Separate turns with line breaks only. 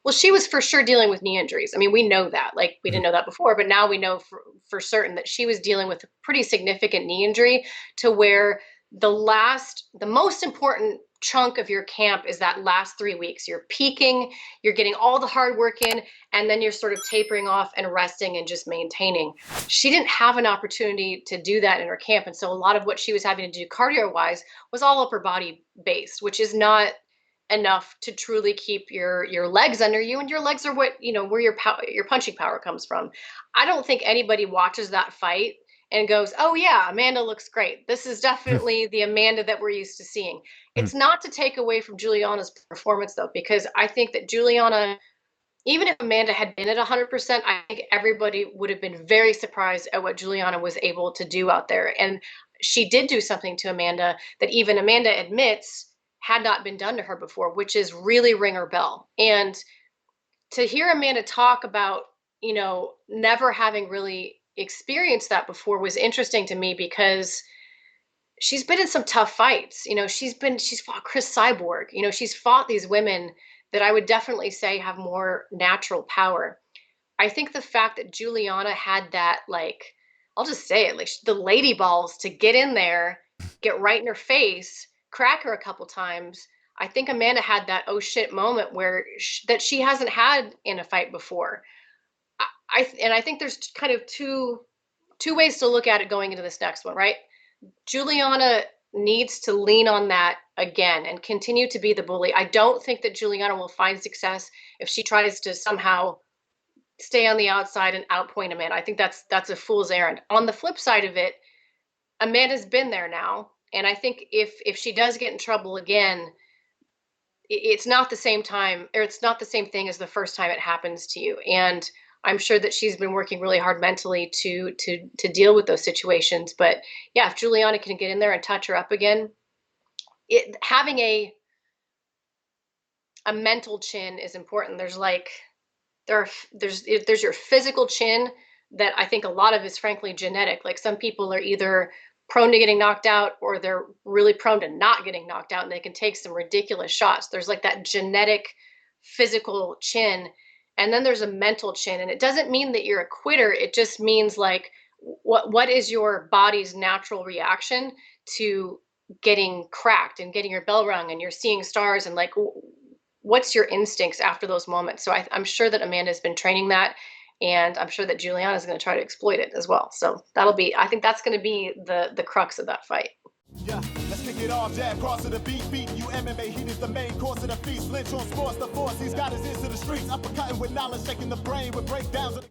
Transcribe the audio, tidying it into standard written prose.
Well, she was for sure dealing with knee injuries. I mean, we know that. Like, we didn't know that before, but now we know for certain that she was dealing with a pretty significant knee injury to where the most important chunk of your camp is that last 3 weeks. You're peaking, you're getting all the hard work in, and then you're sort of tapering off and resting and just maintaining. She didn't have an opportunity to do that in her camp. And so a lot of what she was having to do cardio wise was all upper body based, which is not enough to truly keep your legs under you, and your legs are what where your punching power comes from. I don't think anybody watches that fight and goes, oh yeah, Amanda looks great, this is definitely the Amanda that we're used to seeing. It's not to take away from Juliana's performance though, because I think that Juliana, even if Amanda had been at 100%, I think everybody would have been very surprised at what Juliana was able to do out there. And she did do something to Amanda that even Amanda admits had not been done to her before, which is really ring her bell. And to hear Amanda talk about, never having really experienced that before was interesting to me because she's been in some tough fights. She's fought Chris Cyborg. She's fought these women that I would definitely say have more natural power. I think the fact that Juliana had that, like, I'll just say it, like the lady balls to get in there, get right in her face, crack her a couple times. I think Amanda had that oh shit moment where that she hasn't had in a fight before. I think there's kind of two ways to look at it going into this next one, right? Juliana needs to lean on that again and continue to be the bully. I don't think that Juliana will find success if she tries to somehow stay on the outside and outpoint Amanda. I think that's a fool's errand. On the flip side of it, Amanda's been there now, and I think if she does get in trouble again, it's not the same time, or it's not the same thing as the first time it happens to you. And I'm sure that she's been working really hard mentally to deal with those situations. But yeah, if Juliana can get in there and touch her up again, having a mental chin is important. There's your physical chin that I think a lot of is frankly genetic. Like, some people are either prone to getting knocked out or they're really prone to not getting knocked out, and they can take some ridiculous shots. There's like that genetic physical chin, and then there's a mental chin. And it doesn't mean that you're a quitter. It just means like what is your body's natural reaction to getting cracked and getting your bell rung and you're seeing stars, and like what's your instincts after those moments. So I'm sure that Amanda's been training that, and I'm sure that Juliana is going to try to exploit it as well. So I think that's going to be the crux of that fight.
Yeah, let's kick it off. Jab, cross to the beat, beating you MMA. Heat is the main course of the feast. Lynch on sports, the force. He's got his ears to the streets. Uppercutting with knowledge, shaking the brain with breakdowns.